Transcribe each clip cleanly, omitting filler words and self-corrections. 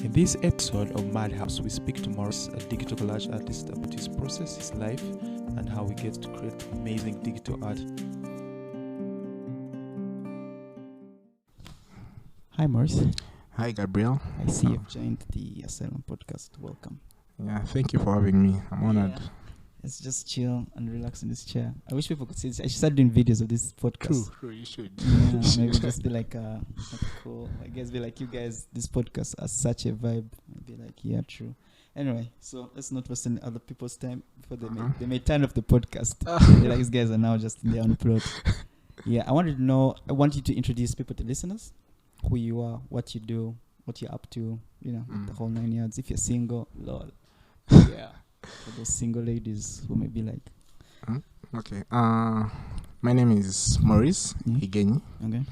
In this episode of Madhouse, we speak to Morris, a digital collage artist, about his process, his life, and how he gets to create amazing digital art. Hi, Morris. Hi, Gabriel. I see you've joined the Asylum Podcast. Welcome. Yeah, thank you for having me. I'm honored. Yeah. Let's just chill and relax in this chair. I wish people could see this. I should start doing videos of this podcast. True, you should. Yeah, maybe just be like, cool. I guess be like, you guys, this podcast has such a vibe. I'd be like, yeah, true. Anyway, so let's not waste any other people's time before they may turn off the podcast. They're like, these guys are now just in their own plot. Yeah, I want you to introduce people to listeners, who you are, what you do, what you're up to, the whole 9 yards. If you're single, lol. Yeah. For those single ladies who may be like. Okay. My name is Maurice Higenyi. Okay.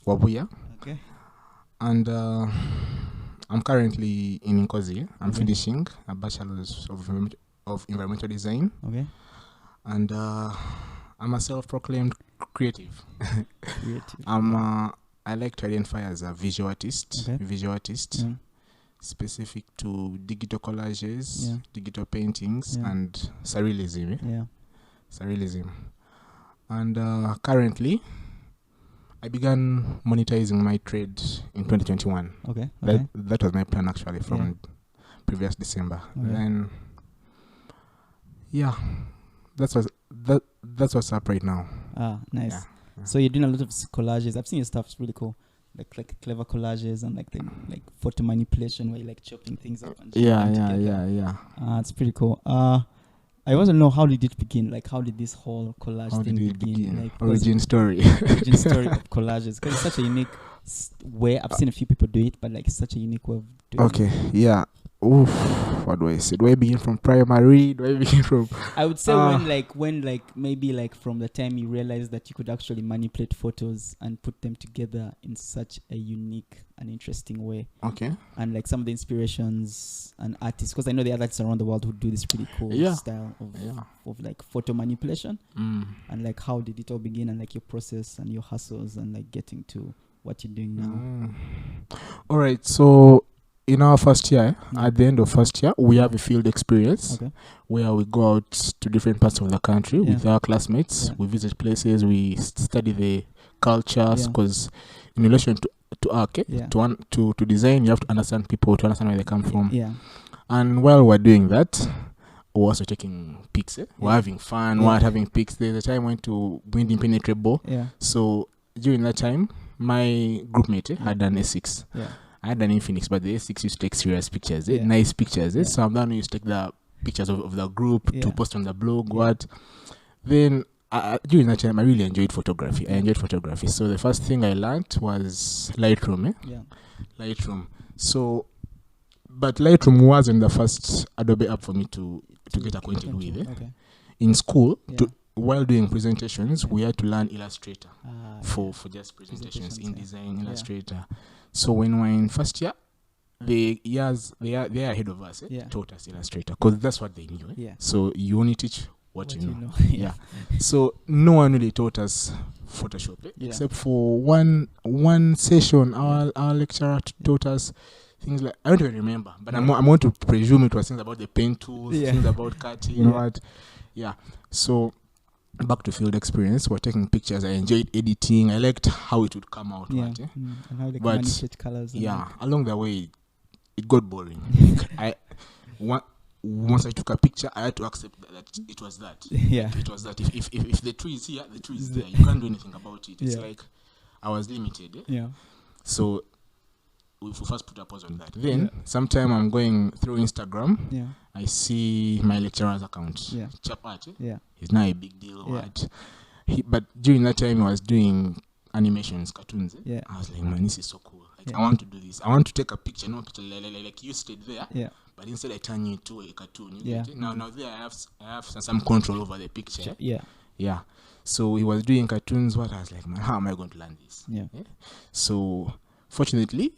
Buya. Okay. And I'm currently in Nkozi. I'm finishing a bachelor's of environmental design. Okay. And I'm a self-proclaimed creative. I like to identify as a visual artist. Okay. Visual artist. Yeah. Specific to digital collages, digital paintings, and surrealism. Surrealism. And currently, I began monetizing my trade in 2021. Okay. That was my plan actually from previous December. Then, that's what's up right now. Ah, nice. Yeah. So you're doing a lot of collages. I've seen your stuff. It's really cool. Like clever collages and like photo manipulation where you like chopping things up and yeah. It's pretty cool. I want to know, how did it begin? Like, how did this whole collage thing begin? Like, origin story of collages, because it's such a unique way. I've seen a few people do it, but like it's such a unique way of doing it. Okay, yeah. Oof, what do I say? Do I begin from primary? Do I begin from... I would say when maybe from the time you realized that you could actually manipulate photos and put them together in such a unique and interesting way. Okay. And like some of the inspirations and artists, because I know there are artists around the world who do this pretty cool style of like photo manipulation. And like, how did it all begin, and like your process and your hustles and like getting to what you're doing now. All right, so in our first year, at the end of first year, we have a field experience where we go out to different parts of the country with our classmates. We visit places, we study the cultures, because in relation to art, to design, you have to understand people, to understand where they come from. Yeah. And while we're doing that, we're also taking pics. We're having fun, we're having pics. There's a time I went to Wind Impenetrable. Yeah. So during that time, my groupmate had an S6. Yeah. I had an Infinix, but the S6 used to take serious pictures, nice pictures. So I'm done. We used to take the pictures of the group to post on the blog. Then during that time, I really enjoyed photography. So the first thing I learned was Lightroom. Lightroom. So, but Lightroom wasn't the first Adobe app for me to get acquainted with. In school, while doing presentations, we had to learn Illustrator for just presentations in design, Illustrator. So when we're in first year, they are ahead of us. Taught us Illustrator because that's what they knew. So you only teach what you know. So no one really taught us Photoshop except for one session. Our lecturer taught us things like, I don't even remember, but I'm going to presume it was things about the pen tools, things about cutting, So back to field experience, we're taking pictures. I enjoyed editing. I liked how it would come out. And how they manipulate colors. Along the way, it got boring. Once I took a picture, I had to accept that it was that. It was that. If the tree is here, the tree is there. You can't do anything about it. It's like I was limited. So we first put a pause on that. Then sometime I'm going through Instagram. I see my lecturer's account. Chapat. It's not a big deal. But during that time, I was doing animations, cartoons. I was like, man, this is so cool. Like, I want to do this. I want to take a picture. No picture like you stayed there. But instead, I turn you into a cartoon. Now there I have some control over the picture. So he was doing cartoons. I was like, man, how am I going to learn this? So fortunately,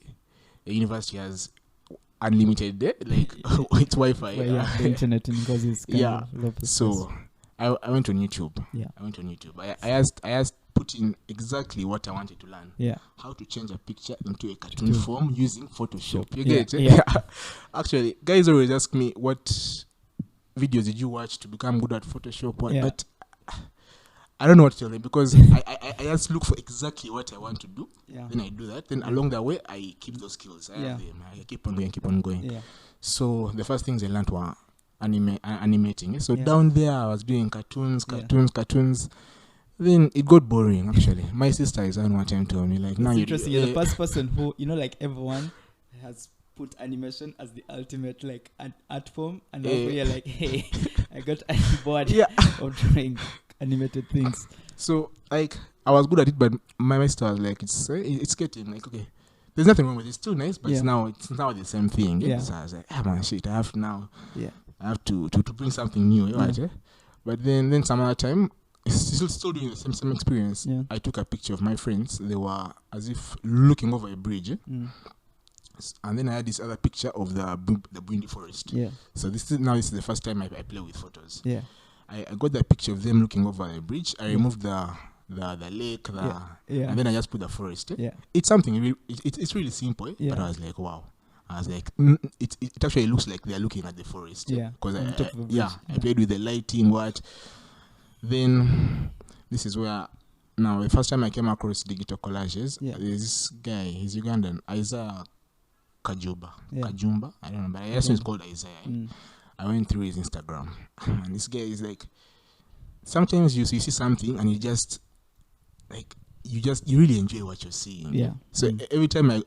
the university has unlimited it's Wi-Fi. The internet in Ngozi is kind of so I went on YouTube. I asked put in exactly what I wanted to learn. Yeah. How to change a picture into a cartoon form using Photoshop. You get it? Yeah. Actually, guys always ask me, what videos did you watch to become good at Photoshop? But I don't know what to tell them, because I just look for exactly what I want to do. Yeah. Then I do that. Then along the way, I keep those skills. I keep on going. Yeah. So the first things I learned were animating. So down there, I was doing cartoons. Then it got boring, actually. My sister is on one time told me, like, now interesting. You're the first person who, like, everyone has put animation as the ultimate, like, an art form. And now you're like, hey, I got bored of drawing animated things. So, like, I was good at it, but my sister was like, it's getting, like, okay, there's nothing wrong with it. It's still nice, but it's now the same thing. Yeah? So I was like, man, shit, I have to bring something new. Right? But then some other time, still doing the same experience. Yeah. I took a picture of my friends. They were as if looking over a bridge. And then I had this other picture of the Buya forest. Yeah. So this is the first time I play with photos. Yeah. I got that picture of them looking over a bridge. I removed the lake, and then I just put the forest. Yeah. It's something. It's really simple. But I was like, wow. I was like, it actually looks like they're looking at the forest. Yeah. Because I played with the lighting. Then this is where now the first time I came across digital collages. There's this guy. He's Ugandan. Isaiah Kajumba. I don't know, but I guess it's called Isaiah. I went through his Instagram, and this guy is like, sometimes you see something and you just like you really enjoy what you're seeing. Yeah. So every time I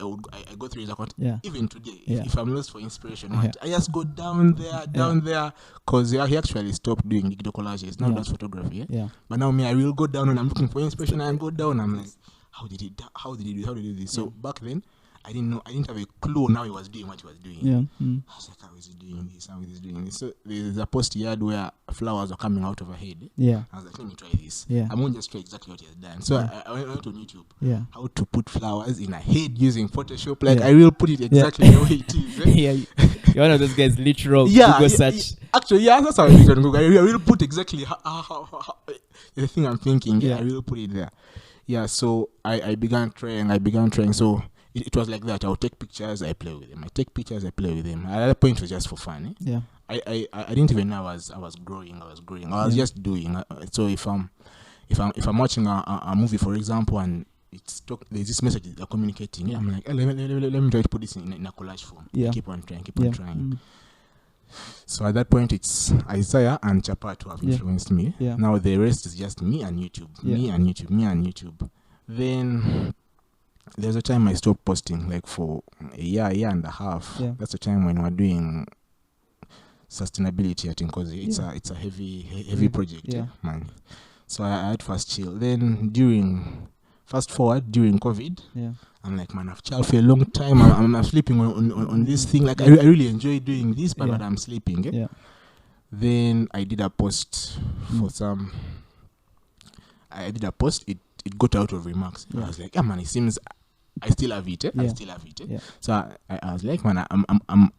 go through his account, even today, if I'm lost for inspiration, I just go down there, because he actually stopped doing digital collages. Now that's photography. Yeah. But now I will go down when I'm looking for inspiration and go down. I'm like, how did he do this? So back then, I didn't have a clue. Now he was doing what he was doing. Yeah. I was like, how is he doing this? So there's a post he had where flowers are coming out of her head. Yeah. I was like, let me try this. Yeah. I won't just try exactly what he has done. So I went on YouTube. Yeah. How to put flowers in a head using Photoshop. Like, I will put it exactly the way it is. Yeah. You're one of those guys, literal Google search. Actually, that's how I did on Google. I will put exactly how the thing I'm thinking. Yeah. I will put it there. Yeah. So I began trying. So it was like that. I'll take pictures, I play with them. At that point, it was just for fun. Yeah. I didn't even know I was growing. I was just doing. So if I'm watching a movie, for example, and there's this message they're communicating. I'm like, let me try to put this in a collage form. Yeah. Keep on trying. So at that point, it's Isaiah and Chapat who have influenced me. Yeah. Now the rest is just me and YouTube. Me and YouTube. Then there's a time I stopped posting, like for a year and a half. Yeah. That's the time when we're doing sustainability at Inkozi. It's a heavy project, man. So I had first chill. Then during COVID, I'm like, man, I've chilled for a long time. I'm sleeping on this thing. Like, I really enjoy doing this, but I'm sleeping. Yeah. Then I did a post for some. I did a post. It got out of remarks. I was like, man, it seems I still have it. Yeah. So I was like, man, I'm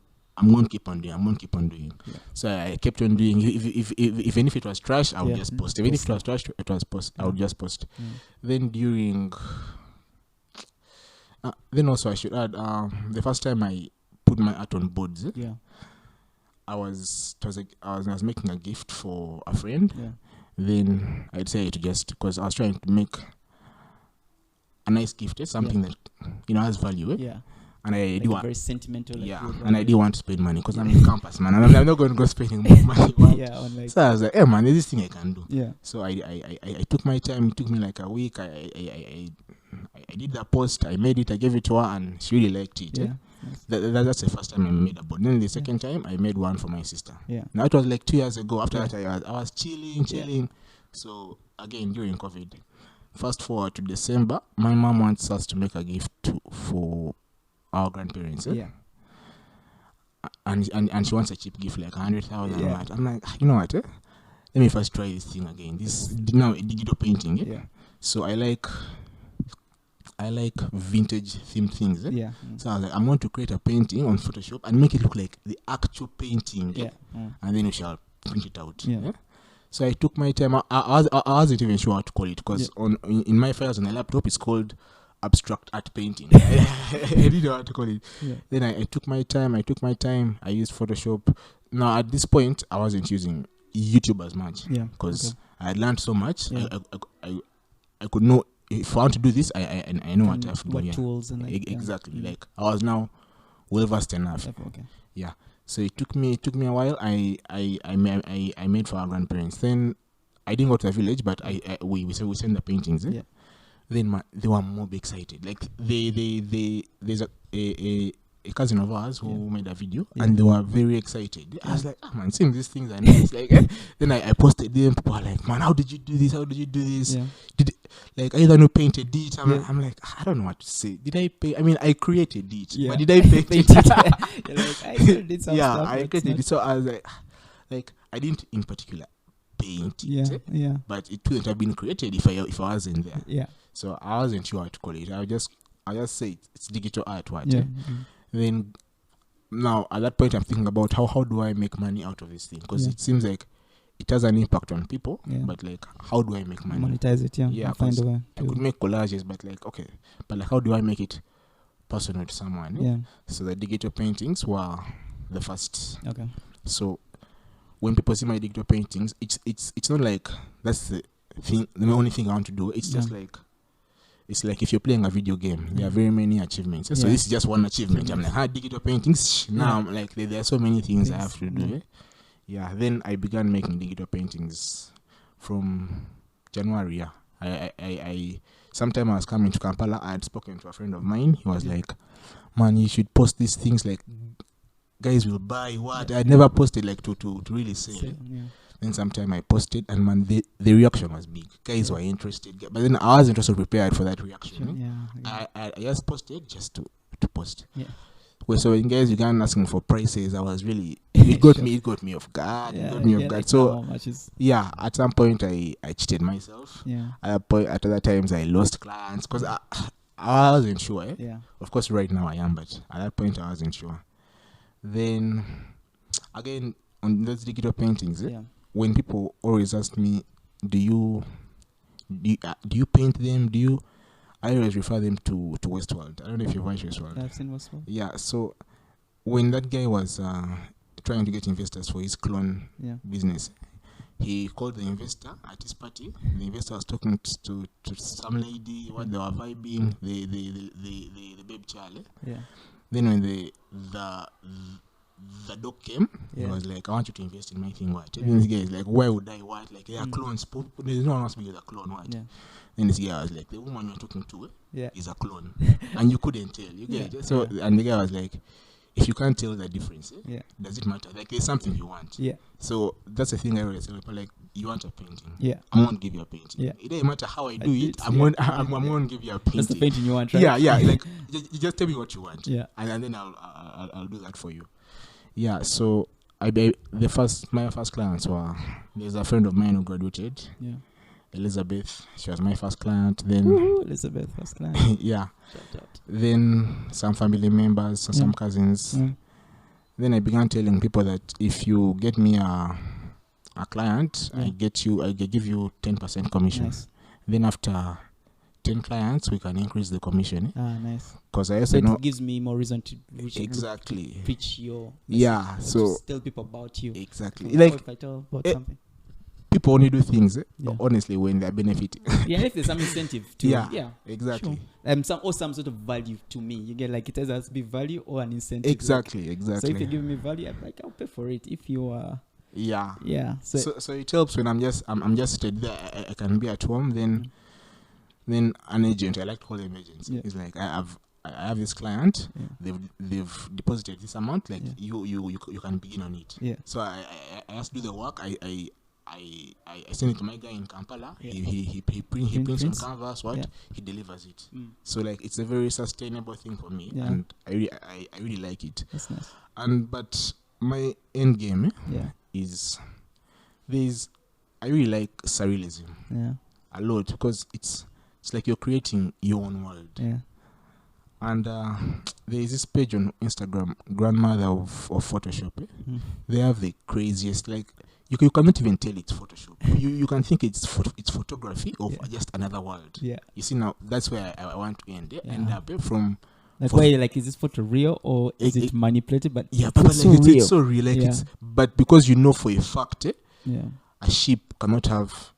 going to keep on doing. Yeah. So I kept on doing. Even if it was trash, I would just post. Even if it was trash, I would just post. Then then also I should add, the first time I put my art on boards, I was making a gift for a friend. Yeah. Then I decided to just, because I was trying to make a nice gift, something that has value. Yeah. And I do want very sentimental. And I didn't want to spend money because I'm in campus, man. I'm not going to go spending more money. So I was like, hey man, there's this thing I can do. Yeah. So I took my time. It took me like a week. I did that post. I made it. I gave it to her, and she really liked it. Yeah. That's the first time I made a board. Then the second time I made one for my sister. Yeah. Now it was like 2 years ago. After that I was chilling. Yeah. So again during COVID. Fast forward to December, my mom wants us to make a gift for our grandparents. Yeah. And she wants a cheap gift like 100,000. Yeah. I'm like, you know what? Let me first try this thing again. This now digital painting. Yeah. So I like vintage themed things. Yeah. So I was like, I'm going to create a painting on Photoshop and make it look like the actual painting. Yeah. And then we shall print it out. Yeah. So I took my time. I wasn't even sure how to call it because in my files on the laptop it's called abstract art painting. I didn't know how to call it. Yeah. Then I took my time. I used Photoshop. Now at this point I wasn't using YouTube as much because I had learned so much. I could know if I want to do this. I know what I have to do. What tools and exactly. Like I was now well versed enough. Okay. Yeah. So it took me a while. I made for our grandparents. Then I didn't go to the village, but we sent the paintings. Yeah. Then they were more excited. Like there's a cousin of ours who made a video, and they were very excited. I was like, oh man, seeing these things are nice. Like then I posted them. People are like, man, how did you do this? How did you do this? Yeah. Like I either painted it. I'm like, I don't know what to say. Did I pay? I mean, I created it, but did I paint it? You're like, I did some stuff. I created it. So I was like I didn't in particular paint it. But it couldn't have been created if I wasn't there. Yeah. So I wasn't sure how to call it. I just say it's digital art. Then now at that point I'm thinking about how do I make money out of this thing, because it seems like it has an impact on people, but like how do I make money? Monetize it, find a way. I could make collages, but like how do I make it personal to someone? So the digital paintings were the first. Okay. So when people see my digital paintings, it's not like that's the thing, the only thing I want to do. It's just like, it's like if you're playing a video game, there are very many achievements. So this is just one achievement. I'm like, digital paintings. Now I'm like, there are so many things I have to do. Then I began making digital paintings from January. I sometime I was coming to Kampala. I had spoken to a friend of mine. He was like, man, you should post these things. Like, guys will buy what? I had never posted like to really sell. Then sometime I posted, and man, the reaction was big. Guys were interested, but then I wasn't also prepared for that reaction. I just posted just to post. Well, so when guys began asking for prices, I was really it got me off guard. So at some point I cheated myself. At other times I lost clients because I wasn't sure. Of course, right now I am, but at that point I wasn't sure. Then again on those digital paintings. When people always ask me, do you paint them? I always refer them to Westworld. I don't know if you've watched Westworld. I've seen Westworld. Yeah, so when that guy was trying to get investors for his clone business, he called the investor at his party. The investor was talking to some lady, what they were vibing, the babe child. Then when the dog came, he was like, I want you to invest in my thing, what? This guy is like, why would I what? Like, they are clones. There's no one else with a clone, what? Then this guy was like, the woman you're talking to is a clone. And you couldn't tell. You get it? So, and the guy was like, if you can't tell the difference, does it matter? Like, there's something you want. So, that's the thing I always tell people, like, you want a painting. I won't give you a painting. It doesn't matter how I do it. I'm going to give you a painting. That's the painting you want, right? Like, you just tell me what you want. And then I'll do that for you. So my first clients were, there's a friend of mine who graduated. Elizabeth, she was my first client. Then Elizabeth, first client. Shout out. Then some family members, some cousins. Then I began telling people that if you get me a client, I give you 10% commission. Nice. Then after 10 clients, we can increase the commission. Nice. Because I also know it gives me more reason to pitch your message, so to tell people about you. Exactly. Like if I tell about something. People only do things honestly when they're benefiting. If there's some incentive to exactly. Sure. Some sort of value to me. You get like it has to be value or an incentive. Exactly. So if you give me value, I'm like, I'll pay for it. If you are So it helps when I'm just stayed there. I can be at home. Then an agent, I like to call them agents. It's like I have this client. They've deposited this amount. Like you can begin on it. So I just do the work. I send it to my guy in Kampala. He prints on canvas. He delivers it. So like it's a very sustainable thing for me, and I really like it. That's nice. But my end game is I really like surrealism a lot, because it's like you're creating your own world. And there is this page on Instagram, Grandmother of Photoshop. They have the craziest, like, you cannot even tell it's Photoshop. You can think it's photography of just another world. Yeah. You see, now that's where I want to end up from. Like, why, like, is this photo real or is it manipulated? But yeah, but like it's so real. Like it's, but because you know for a fact, a sheep cannot have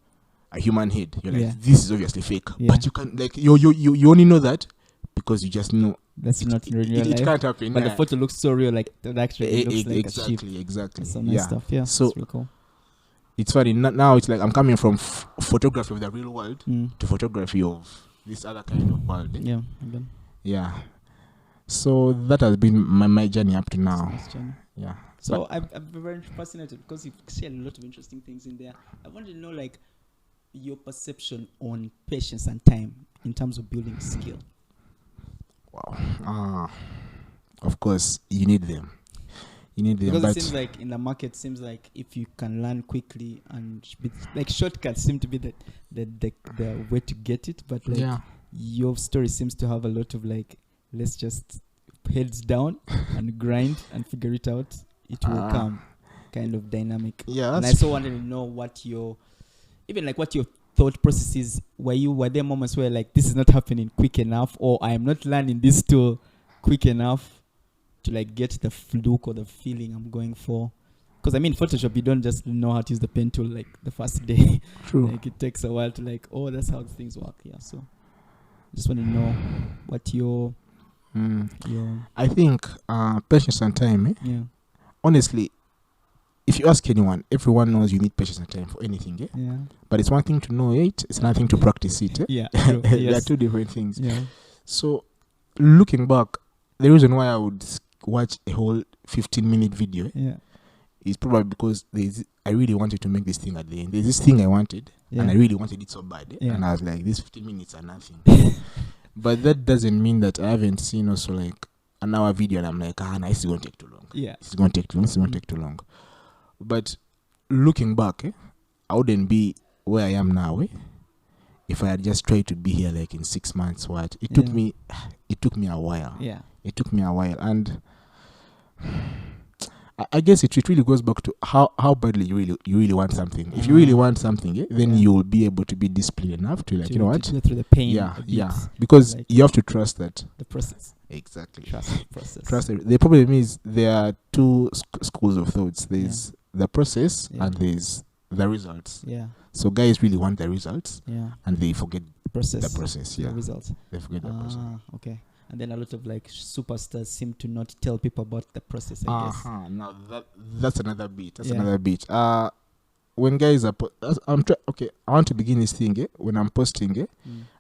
a human head. You're like, this is obviously fake. But you can, like, you only know that because you just know that's not in real life. It can't happen. But the photo looks so real, like that actually looks like a sheep. Exactly. Some nice stuff. Yeah. So it's really cool. It's funny now. It's like I'm coming from photography of the real world to photography of this other kind of world. Yeah. Yeah. So that has been my journey up to now. Nice journey. Yeah. So I've been very fascinated because you've shared a lot of interesting things in there. I wanted to know, like, your perception on patience and time in terms of building skill. Wow. Of course, you need them. Because it seems like in the market, seems like if you can learn quickly and like shortcuts seem to be the way to get it. But like your story seems to have a lot of like, let's just heads down and grind and figure it out. It will come kind of dynamic. Yeah. And I also wanted to know what your thought process is. Were there moments where like this is not happening quick enough, or I am not learning this tool quick enough to like get the look or the feeling I'm going for? Because I mean, Photoshop, you don't just know how to use the pen tool like the first day. True. Like it takes a while to like, that's how things work. Yeah. So just want to know what your I think patience and time. Yeah. Honestly, if you ask anyone, everyone knows you need patience and time for anything. Yeah. But it's one thing to know it; it's another thing to practice it. Yeah. They are two different things. Yeah. So, looking back, the reason why I would watch a whole 15-minute video is probably because I really wanted to make this thing at the end. There's this thing I wanted, and I really wanted it so bad. And I was like, these 15 minutes are nothing. But that doesn't mean that I haven't seen also like an hour video and I'm like, this is going to take too long. Yeah. This is going to take too long. But looking back, I wouldn't be where I am now if I had just tried to be here like in 6 months. It took me a while. Yeah. It took me a while, and I guess it really goes back to how badly you really want something. If you really want something, then you will be able to be disciplined enough to like, you know what? To go through the pain. Yeah. Because like, you have to trust that. The process. Exactly. Trust the process. Trust it. The problem is there are two schools of thoughts. There's the process and there's the results. Yeah. So guys really want the results. Yeah. And they forget the process. Yeah. The results. They forget the process. Okay. And then a lot of like superstars seem to not tell people about the process, I guess. Now that's another bit. Another bit. When guys are I want to begin this thing. When I'm posting,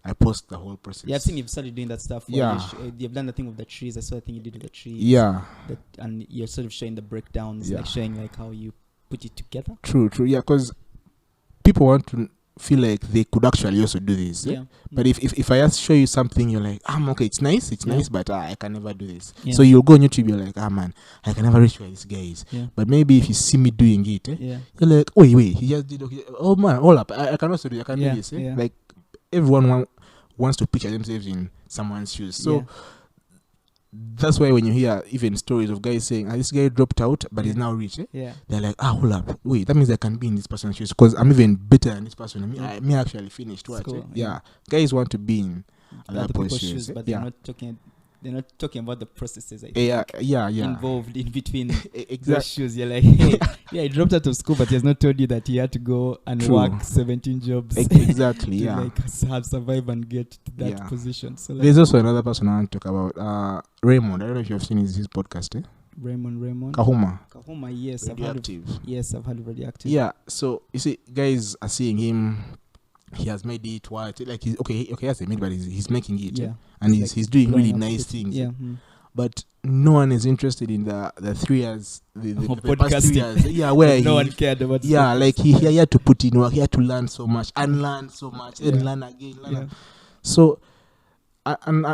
I post the whole process. Yeah, I've seen you've started doing that stuff. You've done the thing with the trees. I saw the thing you did with the trees. Yeah. And you're sort of showing the breakdowns, like showing like how you put it together. True. Yeah, because people want to feel like they could actually also do this. But if I just show you something, you're like, okay, it's nice, but I can never do this. So you'll go on YouTube, you're like, man, I can never reach where this guy is. But maybe if you see me doing it, you're like, wait, he just did, okay. Oh man, hold up, I can also do it, I can do this. Like everyone wants to picture themselves in someone's shoes. So that's why when you hear even stories of guys saying, this guy dropped out but he's now rich, they're like, hold up, wait, that means I can be in this person's shoes because I'm even better than this person. Me actually finished what? Cool. Guys want to be in other people's shoes, but they're not talking about the processes. I think involved in between those shoes. You're like, hey, he dropped out of school, but he has not told you that he had to go and work 17 jobs. Exactly. to like have survive and get to that position. So like, there's also another person I want to talk about. Raymond. I don't know if you have seen his podcast. Raymond. Kahuma, yes. I've heard of Radioactive. Yeah. So you see, guys are seeing him. He has made it like he hasn't made, but he's making it, and he's doing really nice things. But no one is interested in the 3 years, the past 3 years. Where no one cared about. Like he had to put in work, he had to learn so much, and learn again. So and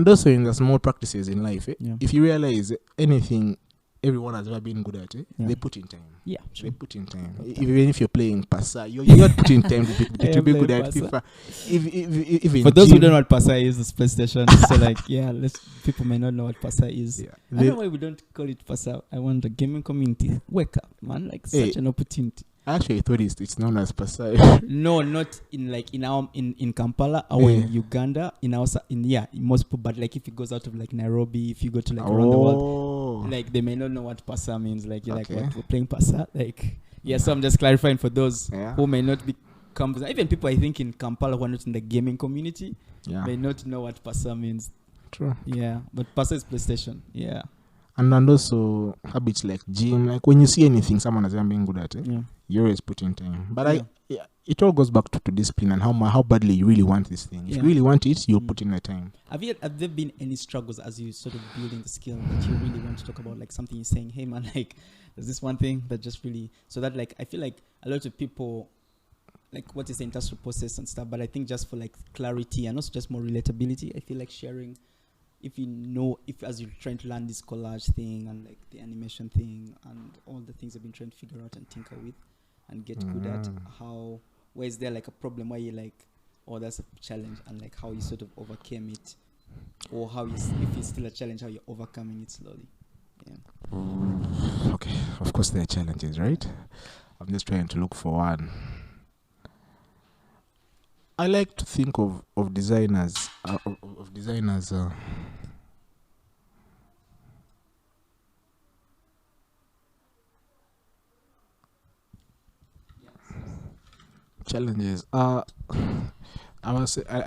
also in the small practices in life, if you realize anything everyone has ever been good at it. They put in time. Yeah, they put in time. Even if you're playing Pasa, you're not putting time to be good at FIFA. If for those who don't know what Pasa is, it's PlayStation. So like, people may not know what Pasa is. I don't know why we don't call it Pasa. I want the gaming community wake up, man. Like such an opportunity. I actually thought it's known as Pasa. No, not in Kampala or in Uganda. In most people, but like if it goes out of like Nairobi, if you go to like around the world, like they may not know what Pasa means. Like you're like, what, we're playing Pasa? Like so I'm just clarifying for those who may not be even people I think in Kampala who are not in the gaming community may not know what Pasa means. True. Yeah, but Pasa is PlayStation. Yeah. And also habits like gym, like when you see anything someone has been good at it, you always put in time. But it all goes back to discipline and how badly you really want this thing. If you really want it, you'll put in the time. Have there been any struggles as you sort of building the skill that you really want to talk about? Like something you're saying, hey man, like there's this one thing that just really, so that like I feel like a lot of people like what is the industrial process and stuff, but I think just for like clarity and also just more relatability, I feel like sharing. If as you're trying to learn this collage thing and like the animation thing and all the things I've been trying to figure out and tinker with and get good at, where is there like a problem where you're like, oh, that's a challenge, and like how you sort of overcame it, or if it's still a challenge, how you're overcoming it slowly. Okay, of course there are challenges, right? I'm just trying to look for one. I like to think of designers challenges. I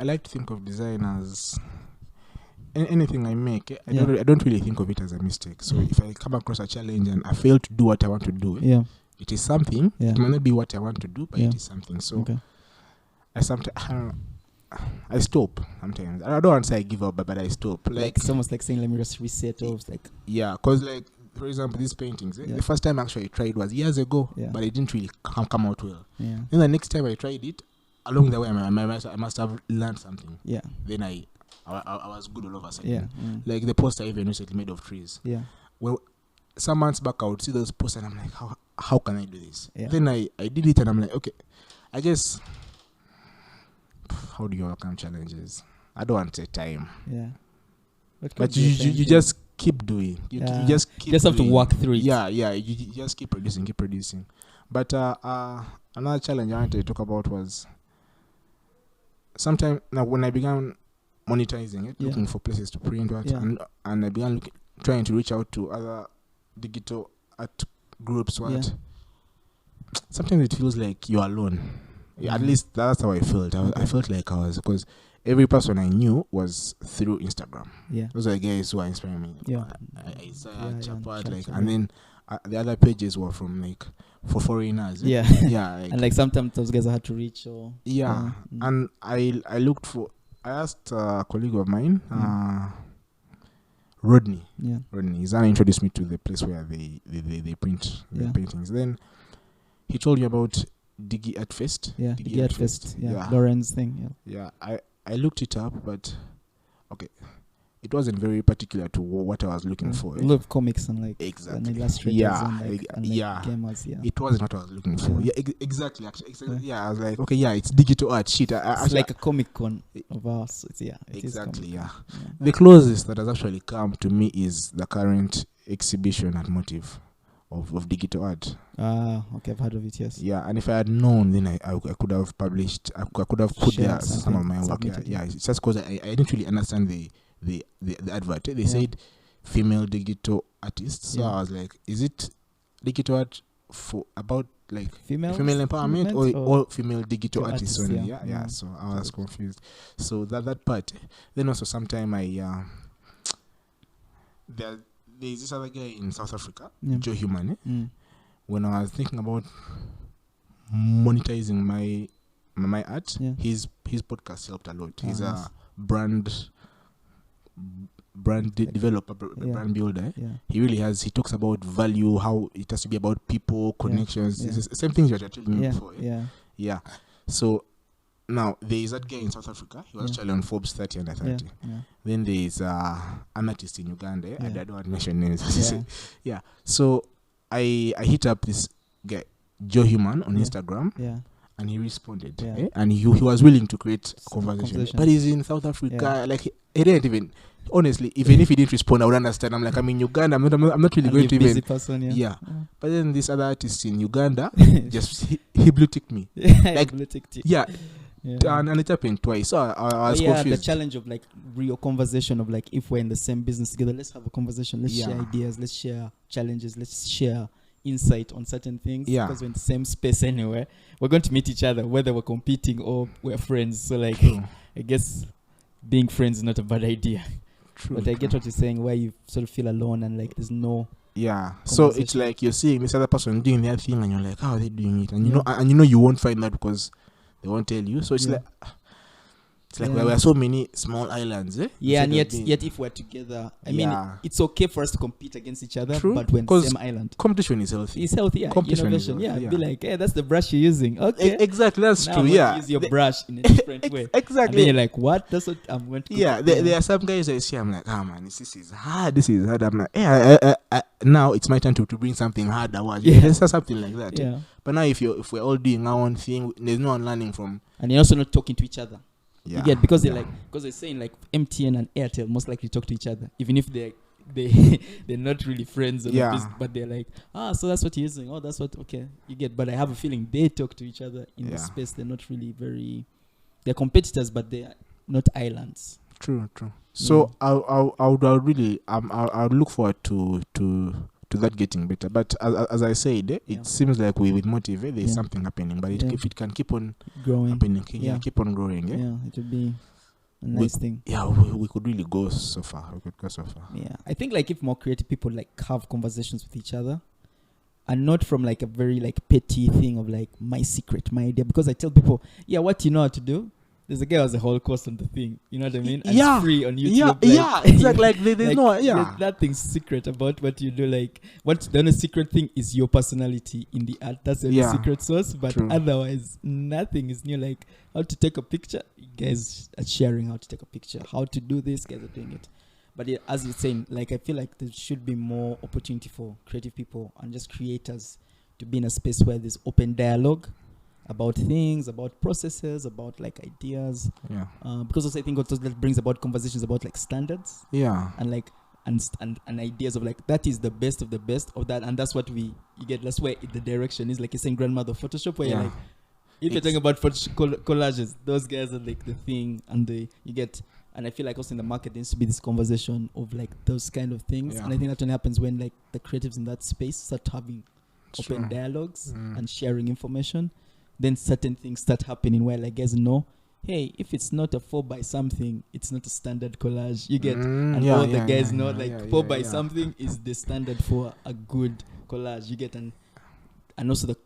like to think of designers. Anything I make, I don't really think of it as a mistake. So if I come across a challenge and I fail to do what I want to do, it is something. It might not be what I want to do, but it is something. So I stop sometimes. I don't want to say I give up, but I stop. Like it's almost like saying, let me just reset. Or like because like for example, these paintings. The first time actually I tried was years ago, but it didn't really come out well. Then the next time I tried it, along the way I must have learned something. Then I was good all of a sudden. Like the poster I even recently made of trees. Well, some months back I would see those posters and I'm like, how can I do this? Then I did it and I'm like, okay, I guess. How do you overcome challenges? I don't want to say time. But you just keep doing. You just have to work through it. You just keep producing. But another challenge I wanted to talk about was sometime now when I began monetizing it, looking for places to print art, and I began trying to reach out to other digital art groups. Sometimes it feels like you're alone. At least that's how I felt. I felt like I was, because every person I knew was through Instagram. Those are the guys who are inspiring me. And then the other pages were from like for foreigners. Like, and like sometimes those guys I had to reach or. And I asked a colleague of mine, Rodney. Rodney. He's introduced me to the place where they print their paintings. Then he told me about Digi Art Fest. Digi Art Fest. Lauren's thing. I looked it up, but okay, it wasn't very particular to what I was looking for. A lot of comics and like and illustrators and gamers. It wasn't what I was looking for. Exactly. Actually, I was like, okay, it's digital art. Shit, it's like a Comic Con of ours. Exactly. The closest that has actually come to me is the current exhibition at Motive of digital art. Okay, I've heard of it. Yes. And if I had known, then I could have published. I could have put there some of my work. It's just because I didn't really understand the advert. They said female digital artists. So I was like, is it digital art for about like female empowerment or female digital artists only? So I was confused. So that part. Then also sometime there's this other guy in South Africa, Joe Human. When I was thinking about monetizing my art, his podcast helped a lot. He's a brand developer, brand builder. He really has. He talks about value, how it has to be about people, connections. It's the same things you're telling me before. So Now there is that guy in South Africa. He was actually on Forbes 30 under 30. Then there is an artist in Uganda. I don't want to mention names. So I hit up this guy Joe Human on Instagram. And he responded, and he was willing to create a conversation. But he's in South Africa. Like he didn't even. Honestly, even if he didn't respond, I would understand. I'm like, I'm in Uganda. I'm not really going to even. Person, But then this other artist in Uganda just he blue ticked me. Like blue ticked you. And it happened twice. So I was confused. The challenge of like real conversation of like, if we're in the same business together, let's have a conversation. Let's share ideas. Let's share challenges. Let's share insight on certain things. Because we're in the same space anyway. We're going to meet each other, whether we're competing or we're friends. So like, I guess being friends is not a bad idea. But I get what you're saying, where you sort of feel alone and like there's no. So it's like you're seeing this other person doing their thing, and you're like, how are they doing it? And you know you won't find that because they won't tell you. So it's like. It's like there were so many small islands, and yet if we're together, I mean, it's okay for us to compete against each other, but we're in the same island. Competition is healthy. It's healthy, Innovation, be like, hey, that's the brush you're using. Okay. Exactly, that's now true, use your brush in a different way. Exactly. And then you're like, what? That's what I'm going to there are some guys I see, I'm like, man, this is hard. I'm like, now it's my turn to bring something hard. There's something like that. But now if we're all doing our own thing, there's no one learning from. And you're also not talking to each other. You get, because they're saying like MTN and Airtel most likely talk to each other, even if they're not really friends, but they're like, so that's what you're using. Oh, that's what, okay, you get. But I have a feeling they talk to each other in this space. They're not really they're competitors, but they're not islands. True. So I would look forward to that getting better. But as I said, it seems like with Motive, there's something happening. But if it can keep on growing, keep on growing, it would be a nice thing. We could really go so far. Yeah, I think like if more creative people like have conversations with each other, and not from like a very like petty thing of like my secret, my idea. Because I tell people, what you know how to do. There's a guy who has a whole course on the thing. You know what I mean? And it's free on YouTube. Exactly. Like there's there's nothing secret about what you do. Like the only secret thing is your personality in the art. That's the only secret sauce. But otherwise, nothing is new. Like how to take a picture. You guys are sharing how to take a picture. How to do this, guys are doing it. But as you're saying, like I feel like there should be more opportunity for creative people and just creators to be in a space where there's open dialogue about things, about processes, about like ideas. Because also I think also that brings about conversations about like standards. And like and ideas of like that is the best of the best of that, and that's what you get. That's where the direction is, like you're saying, grandmother Photoshop, where you're like, if you're talking about collages, those guys are like the thing, and you get. And I feel like also in the market there needs to be this conversation of like those kind of things, and I think that only happens when like the creatives in that space start having open dialogues and sharing information. Then certain things start happening where like guys know, hey, if it's not a 4 by something, it's not a standard collage. You get, and all the guys know like 4 by something is the standard for a good collage. You get, and also the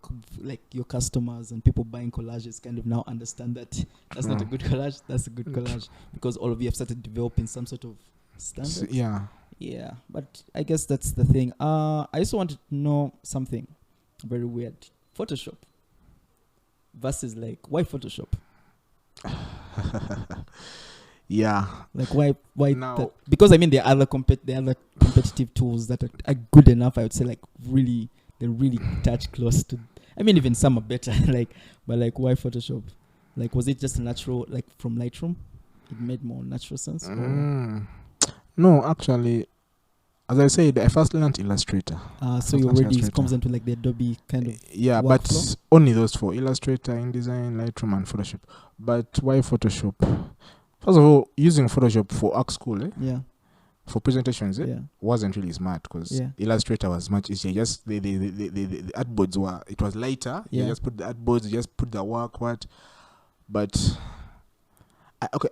like your customers and people buying collages kind of now understand that that's not a good collage, that's a good collage, because all of you have started developing some sort of standard. Yeah, but I guess that's the thing. I also wanted to know something very weird. Photoshop versus like why Photoshop? Like why now, because I mean there are other competitive tools that are good enough, I would say, like they really touch close to, I mean even some are better but like why Photoshop? Like was it just natural, like from Lightroom it made more natural sense? No, actually, as I said, I first learned Illustrator. So you already comes into like the Adobe kind of workflow? But only those four: Illustrator, InDesign, Lightroom, and Photoshop. But why Photoshop? First of all, using Photoshop for art school, for presentations, wasn't really smart, because Illustrator was much easier. Just the artboards it was lighter. You just put the artboards, you just put the work, but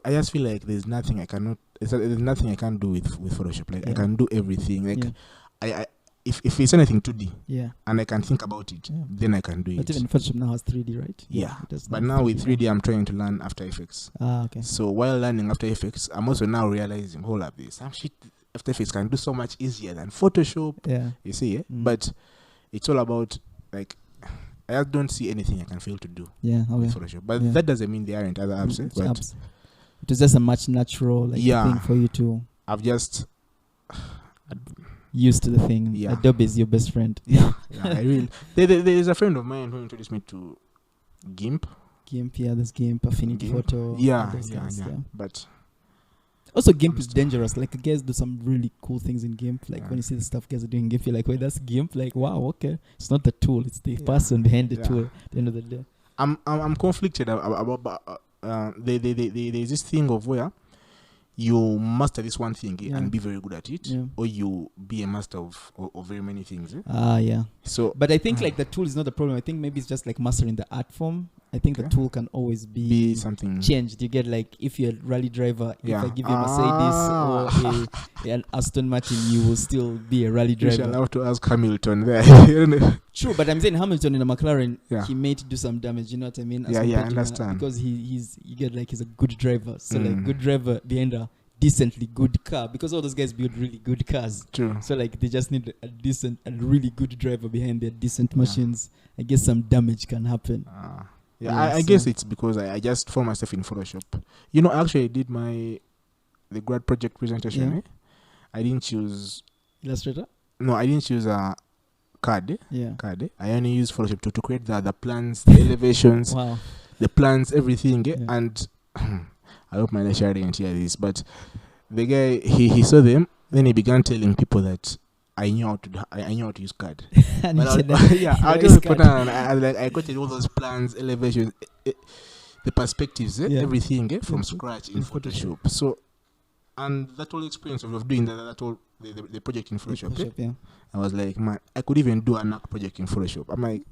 I just feel like there's nothing I can't do with Photoshop. Like I can do everything. Like I if it's anything 2D, and I can think about it, then I can do it. But even Photoshop now has 3D, right? Yeah. But now with 3D, I'm trying to learn After Effects. Okay. So while learning After Effects, I'm also now realizing, hold up, this After Effects can do so much easier than Photoshop. Yeah. You see, But it's all about like I just don't see anything I can fail to do. Yeah, okay. With Photoshop, but that doesn't mean there aren't other apps. But apps. It was just a much natural thing for you to. I've just used to the thing. Yeah. Adobe is your best friend. Yeah, I really. There's a friend of mine who introduced me to GIMP. There's GIMP, Affinity Photo. Yeah. But also, GIMP is dangerous. Like, guys do some really cool things in GIMP. Like, when you see the stuff guys are doing in GIMP, you're like, wait, that's GIMP? Like, wow, okay. It's not the tool. It's the person behind the tool at the end of the day. I'm conflicted about there's this thing of where you master this one thing and be very good at it, or you be a master of very many things. Yeah. So, but I think like the tool is not the problem. I think maybe it's just like mastering the art form. I think the tool can always be something changed. You get like, if you're a rally driver, if I give you a Mercedes or an Aston Martin, you will still be a rally driver. You shall have to ask Hamilton there. True, but I'm saying Hamilton in a McLaren, he may do some damage. You know what I mean? I understand. Because he's a good driver. So like good driver behind a decently good car, because all those guys build really good cars. True. So like they just need a decent and really good driver behind their decent machines. I guess some damage can happen. I guess it's because I just found myself in Photoshop. You know, actually I did the grad project presentation. I didn't choose Illustrator. No, I didn't choose a CAD. CAD. I only used Photoshop to create the plans, the elevations, the plans, everything. And I hope my lecturer didn't hear this, but the guy he saw them, then he began telling people that I knew how to use CAD. And I just put on. I created all those plans, elevations, the perspectives, everything from scratch in Photoshop. So, and that whole experience of doing that whole the project in Photoshop. I was like, man, I could even do an ARC project in Photoshop. I'm like,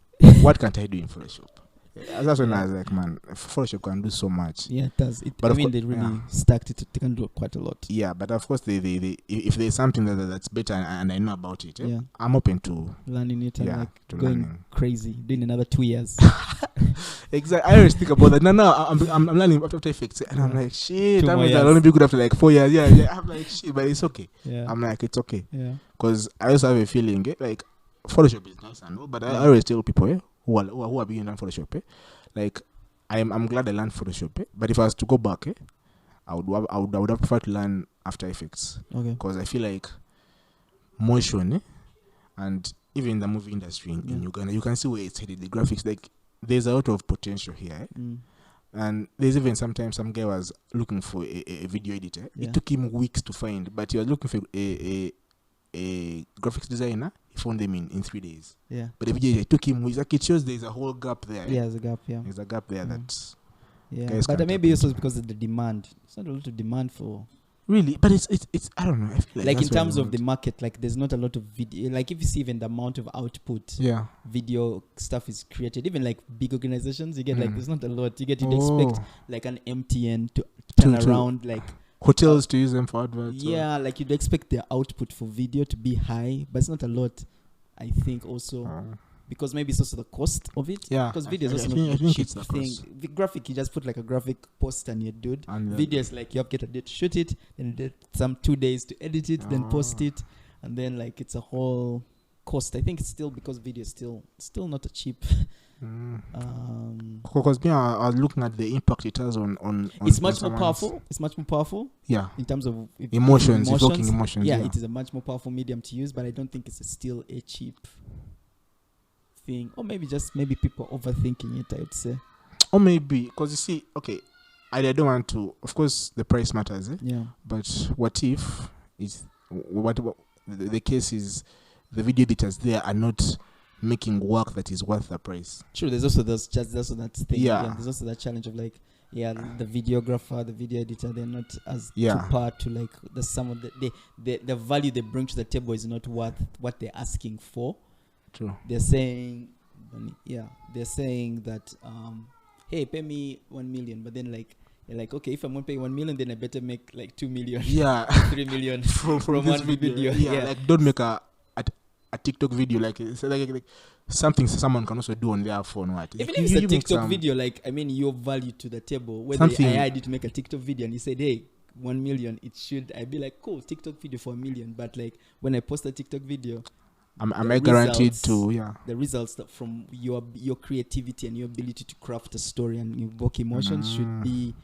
what can't I do in Photoshop? That's when I was like, man, Photoshop can do so much. Yeah, it does. But they really stacked it. They can do quite a lot. Yeah, but of course, if there's something that's better and I know about it, I'm open to learning it and going crazy, doing another 2 years. Exactly. I always think about that. No, I'm learning After Effects, and I'm like, shit. That means I'll only be good after like 4 years. Yeah. I'm like, shit, but it's okay. I'm like, it's okay. Because I also have a feeling, like, Photoshop is nice and all, but I always tell people, who are being on Photoshop, like I'm glad I learned Photoshop, but if I was to go back, I would have preferred to learn After Effects, because I feel like motion, and even the movie industry in Uganda, you can see where it's headed. The graphics, like there's a lot of potential here, and there's even sometimes some guy was looking for a video editor. It took him weeks to find, but he was looking for a graphics designer. He found them in 3 days. But the video, it took him. Like, it shows there's a whole gap there. There's a gap. There's a gap there that. But maybe also because of the demand. It's not a lot of demand for. Really, but it's I don't know. I feel like in terms of the market, like there's not a lot of video. Like if you see even the amount of output, video stuff is created. Even like big organizations, you get like there's not a lot. You'd expect like an MTN to turn around like. Hotels to use them for adverts. Like you'd expect their output for video to be high, but it's not a lot. I think also because maybe it's also the cost of it. Because video is also not a cheap thing. The graphic, you just put like a graphic post and you're dude. Video is like you have to get a day to shoot it, then some 2 days to edit it, then post it, and then like it's a whole cost. I think it's still because video is still not a cheap. Because I was looking at the impact it has on it's much more powerful. It's much more powerful. In terms of emotions. Emotions. It is a much more powerful medium to use, but I don't think it's still a cheap thing. Or maybe people overthinking it, I would say. Or maybe because you see, okay, I don't want to. Of course, the price matters. But what if what the case is the video editors there are not making work that is worth the price. True, there's also that thing. There's also that challenge of like, the videographer, the video editor, they're not as to par to like the sum of the value they bring to the table is not worth what they're asking for. True. They're saying that hey, pay me 1 million, but then like you're like, okay, if I'm gonna pay 1 million, then I better make like 2 million, 3 million from one video. Like don't make a TikTok video like something someone can also do on their phone. Even if it's a TikTok video, like I mean, your value to the table. Whether I did to make a TikTok video and he said, hey, 1 million, I'd be like, cool, TikTok video for 1 million. But like when I post a TikTok video, am I guaranteed to the results that from your creativity and your ability to craft a story and evoke emotion should be,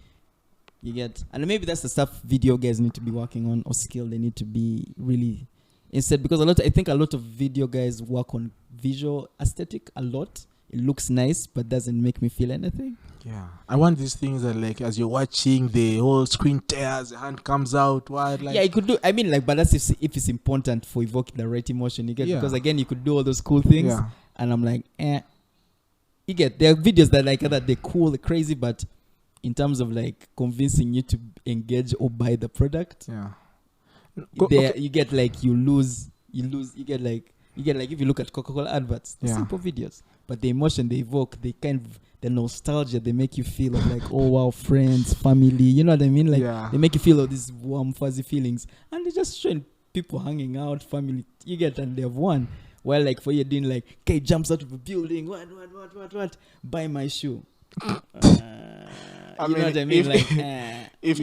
you get, and maybe that's the stuff video guys need to be working on, or skill they need to be really instead, because I think a lot of video guys work on visual aesthetic a lot. It looks nice but doesn't make me feel anything. Yeah, I want these things that, like, as you're watching, the whole screen tears, the hand comes out. What? Like, yeah, you could do. I mean, like, but that's if it's important for evoking the right emotion. You get, because again, you could do all those cool things, and I'm like, You get, there are videos that like that they're cool, they're crazy, but in terms of like convincing you to engage or buy the product, you get like you get like if you look at Coca-Cola adverts, simple videos, but the emotion they evoke, the nostalgia they make you feel of like, oh wow, friends, family, you know what I mean? Like they make you feel all these warm, fuzzy feelings, and they're just showing people hanging out, family, you get, and they have won. Well, like for you doing like, okay, jumps out of a building, what, buy my shoe. You know what I mean? If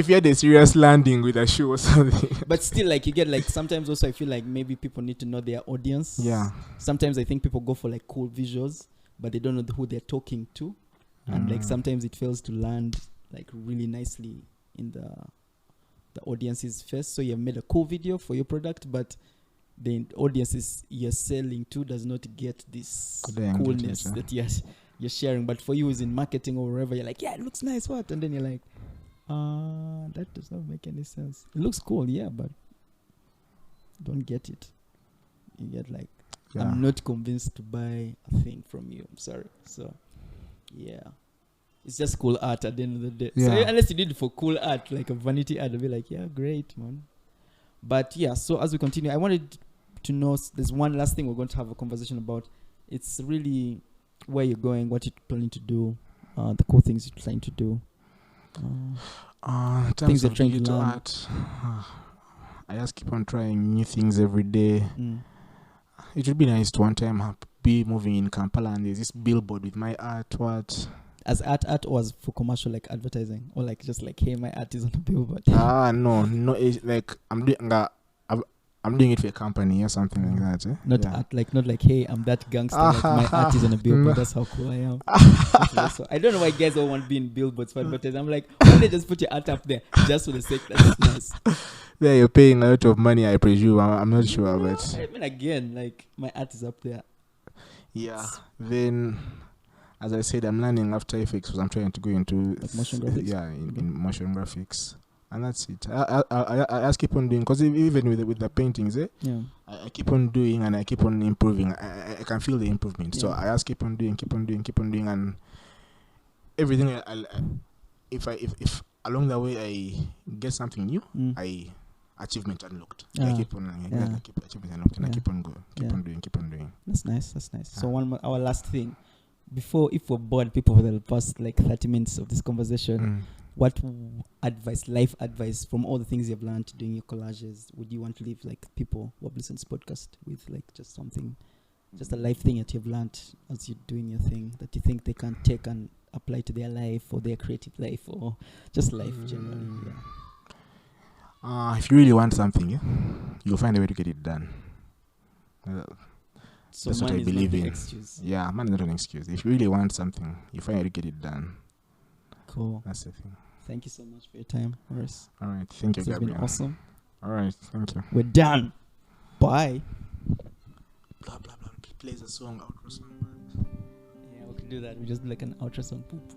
you had a serious landing with a shoe or something. But still, like, you get, like, sometimes also I feel like maybe people need to know their audience. Yeah. Sometimes I think people go for, like, cool visuals, but they don't know who they're talking to. And, like, sometimes it fails to land, like, really nicely in the audience's face. So you have made a cool video for your product, but the audiences you're selling to does not get this coolness that you're sharing. But for you who's in marketing or wherever, you're like, yeah, it looks nice, what? And then you're like, that does not make any sense. It looks cool, yeah, but don't get it. You get like, I'm not convinced to buy a thing from you. I'm sorry. So, yeah. It's just cool art at the end of the day. So unless you did it for cool art, like a vanity art, I'll be like, yeah, great, man. But yeah, so as we continue, I wanted to know, there's one last thing we're going to have a conversation about. It's really where you're going, what you're planning to do, the cool things you're trying to do. Things you're trying to learn. I just keep on trying new things every day. It would be nice to one time be moving in Kampala and there's this billboard with my art. What? As art or as for commercial, like advertising, or like just like, hey, my art is on the billboard? No, it's like I'm doing it for a company or something like that. Not art, like not like, hey, I'm that gangster. Like my art is on a billboard. That's how cool I am. So I don't know why guys all want to be in billboards for advertising. I'm like, why don't they just put your art up there just for the sake that it's nice? Yeah, you're paying a lot of money, I presume. I'm not sure, but I mean, again, like my art is up there. Yeah. Then, as I said, I'm learning After Effects because I'm trying to go into like motion graphics. Yeah, in motion graphics. And that's it. I just keep on doing, because even with the paintings, I keep on doing and I keep on improving. I can feel the improvement. So I just keep on doing, and everything. If along the way I get something new, achievement unlocked. I keep on achievement unlocked, and I keep on going, keep on doing. That's nice. So our last thing, if we're bored people for the past like 30 minutes of this conversation. What life advice from all the things you've learned doing your collages, would you want to leave like people who have listened to this podcast with, like just something, just a life thing that you've learned as you're doing your thing that you think they can take and apply to their life or their creative life or just life generally? If you really want something, you'll find a way to get it done. So that's what I believe in. Excuse. Yeah, money is not an excuse. If you really want something, you find a way to get it done. Cool. That's the thing. Thank you so much for your time, Horace. All right. Thank you, Gabriel. It's been awesome. All right. Thank you. We're done. Bye. Blah, blah, blah. Plays a song, outro song. Yeah, we can do that. We just do like an outro song. Poop.